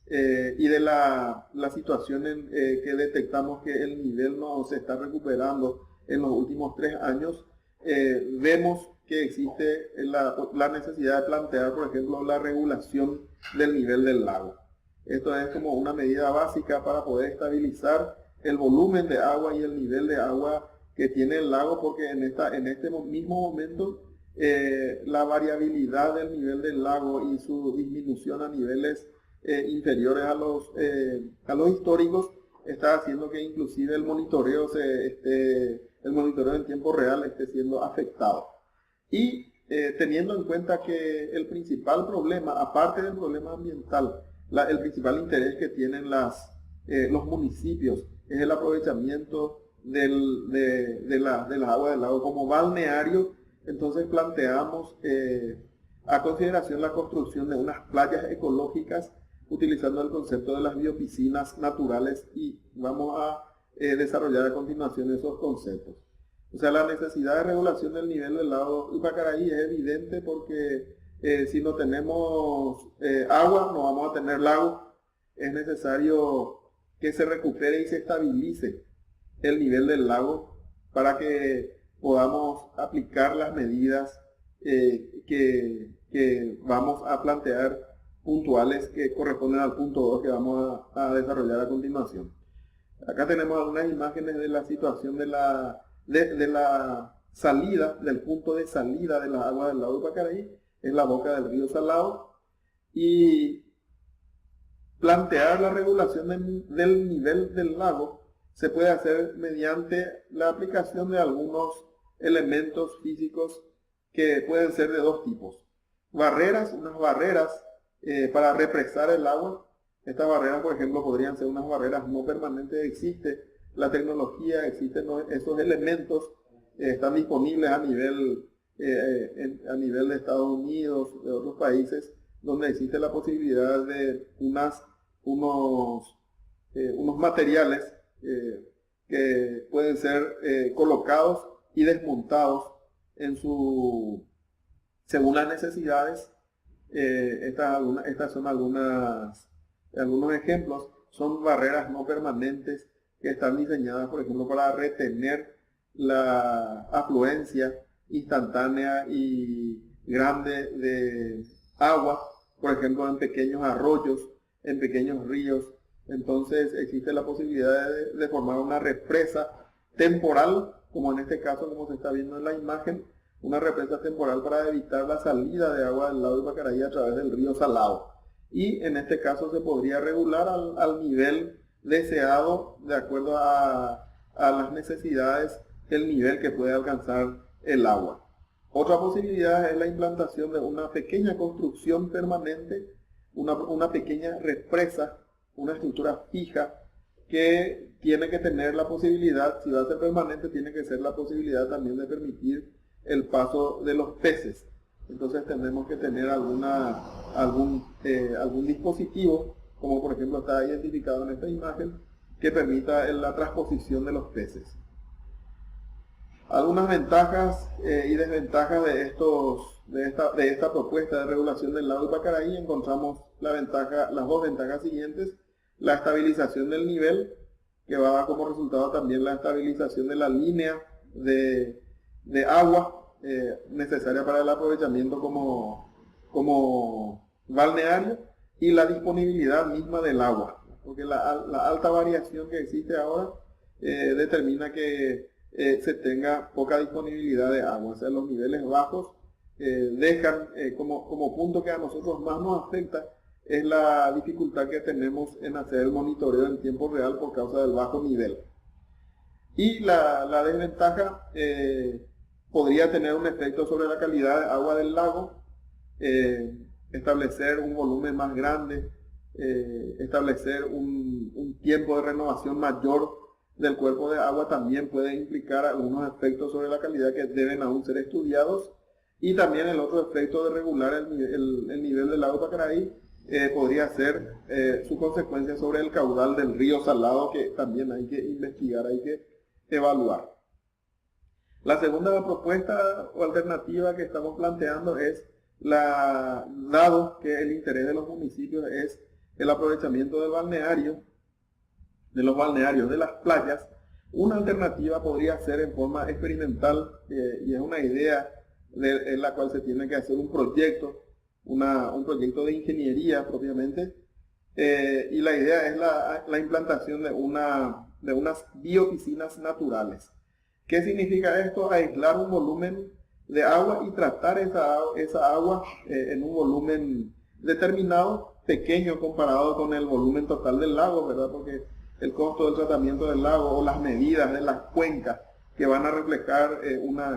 y de la situación en que detectamos que el nivel no se está recuperando en los últimos 3 años, vemos que existe la necesidad de plantear, por ejemplo, la regulación del nivel del lago. Esto es como una medida básica para poder estabilizar el volumen de agua y el nivel de agua que tiene el lago, porque en este mismo momento la variabilidad del nivel del lago y su disminución a niveles inferiores a los históricos está haciendo que inclusive el monitoreo en tiempo real esté siendo afectado. Y teniendo en cuenta que el principal problema, aparte del problema ambiental, el principal interés que tienen los municipios es el aprovechamiento de las aguas del lago como balneario. Entonces planteamos a consideración la construcción de unas playas ecológicas utilizando el concepto de las biopiscinas naturales, y vamos a desarrollar a continuación esos conceptos. O sea, la necesidad de regulación del nivel del lago Pacaraí es evidente porque si no tenemos agua, no vamos a tener lago. Es necesario que se recupere y se estabilice el nivel del lago para que podamos aplicar las medidas que vamos a plantear puntuales, que corresponden al punto 2 que vamos a desarrollar a continuación. Acá tenemos algunas imágenes de la situación de la salida, del punto de salida de las aguas del lago Pacaraí, es la boca del río Salado, y plantear la regulación del nivel del lago se puede hacer mediante la aplicación de algunos elementos físicos que pueden ser de dos tipos. Barreras, unas barreras para represar el agua. Estas barreras, por ejemplo, podrían ser unas barreras no permanentes. Existe la tecnología, existen esos elementos, están disponibles a nivel de Estados Unidos, de otros países, donde existe la posibilidad de unos materiales que pueden ser colocados y desmontados según las necesidades. Estas son algunos ejemplos. Son barreras no permanentes que están diseñadas, por ejemplo, para retener la afluencia instantánea y grande de agua, por ejemplo, en pequeños arroyos, en pequeños ríos. Entonces existe la posibilidad de formar una represa temporal, como en este caso, como se está viendo en la imagen, una represa temporal para evitar la salida de agua del lago de Pacaraí a través del río Salado. Y en este caso se podría regular al nivel deseado, de acuerdo a las necesidades, el nivel que puede alcanzar el agua. Otra posibilidad es la implantación de una pequeña construcción permanente, una pequeña represa, una estructura fija que tiene que tener la posibilidad, si va a ser permanente, tiene que ser la posibilidad también de permitir el paso de los peces. Entonces tenemos que tener algún dispositivo, como por ejemplo está identificado en esta imagen, que permita la transposición de los peces. Algunas ventajas y desventajas de esta propuesta de regulación del lago de Pacaraí. Encontramos las dos ventajas siguientes: la estabilización del nivel, que va a dar como resultado también la estabilización de la línea de agua necesaria para el aprovechamiento como balneario, y la disponibilidad misma del agua, porque la alta variación que existe ahora determina que se tenga poca disponibilidad de agua. O sea, los niveles bajos dejan como punto que a nosotros más nos afecta es la dificultad que tenemos en hacer el monitoreo en tiempo real por causa del bajo nivel. Y la desventaja podría tener un efecto sobre la calidad de agua del lago, establecer un volumen más grande, establecer un tiempo de renovación mayor del cuerpo de agua. También puede implicar algunos efectos sobre la calidad que deben aún ser estudiados. Y también el otro efecto de regular el nivel del lago Pacaraí podría ser su consecuencia sobre el caudal del río Salado, que también hay que investigar, hay que evaluar. La segunda propuesta o alternativa que estamos planteando es, dado que el interés de los municipios es el aprovechamiento del balneario, de los balnearios, de las playas, una alternativa podría ser en forma experimental, y es una idea en la cual se tiene que hacer un proyecto de ingeniería propiamente, y la idea es la implantación de unas biopiscinas naturales. ¿Qué significa esto? Aislar un volumen de agua y tratar esa agua en un volumen determinado, pequeño comparado con el volumen total del lago, ¿verdad? Porque el costo del tratamiento del lago o las medidas de las cuencas que van a reflejar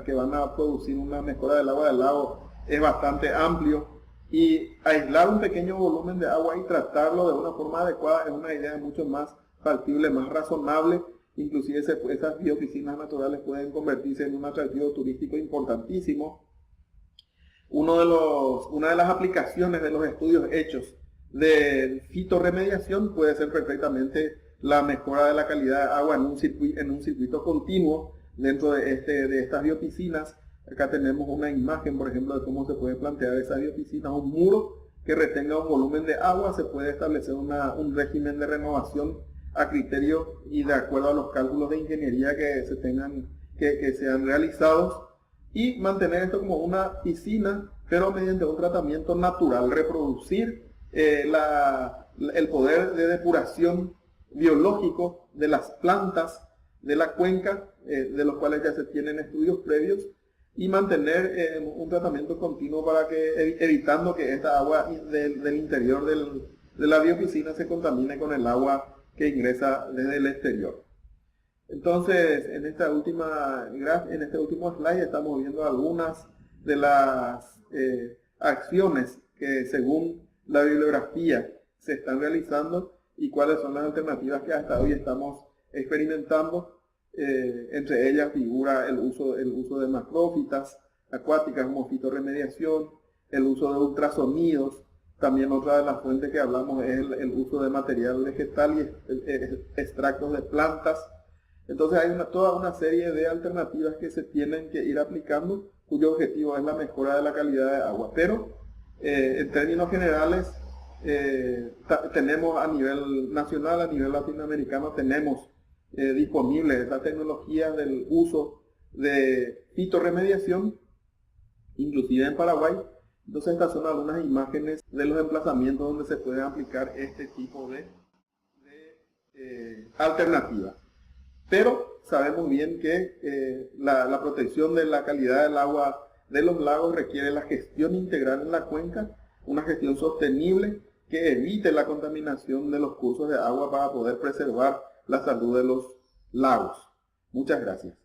que van a producir una mejora del agua del lago es bastante amplio, y aislar un pequeño volumen de agua y tratarlo de una forma adecuada es una idea mucho más factible, más razonable. Inclusive esas biopiscinas naturales pueden convertirse en un atractivo turístico importantísimo. Una de las aplicaciones de los estudios hechos de fitorremediación puede ser perfectamente la mejora de la calidad de agua en un circuito continuo dentro de estas biopiscinas. Acá tenemos una imagen, por ejemplo, de cómo se puede plantear esas biopiscinas. Un muro que retenga un volumen de agua, se puede establecer un régimen de renovación a criterio y de acuerdo a los cálculos de ingeniería que sean realizados, y mantener esto como una piscina, pero mediante un tratamiento natural, reproducir el poder de depuración biológico de las plantas de la cuenca, de los cuales ya se tienen estudios previos, y mantener un tratamiento continuo para evitando que esta agua del interior de la biopiscina se contamine con el agua que ingresa desde el exterior. Entonces, en este último slide estamos viendo algunas de las acciones que según la bibliografía se están realizando y cuáles son las alternativas que hasta hoy estamos experimentando. Entre ellas figura el uso de macrófitas acuáticas como fitorremediación, el uso de ultrasonidos. También otra de las fuentes que hablamos es el uso de material vegetal y extractos de plantas. Entonces hay toda una serie de alternativas que se tienen que ir aplicando, cuyo objetivo es la mejora de la calidad de agua. Pero en términos generales, tenemos a nivel nacional, a nivel latinoamericano, tenemos disponible esta tecnología del uso de fitorremediación, inclusive en Paraguay. Entonces estas son algunas imágenes de los emplazamientos donde se puede aplicar este tipo de alternativas. Pero sabemos bien que la protección de la calidad del agua de los lagos requiere la gestión integral en la cuenca, una gestión sostenible que evite la contaminación de los cursos de agua para poder preservar la salud de los lagos. Muchas gracias.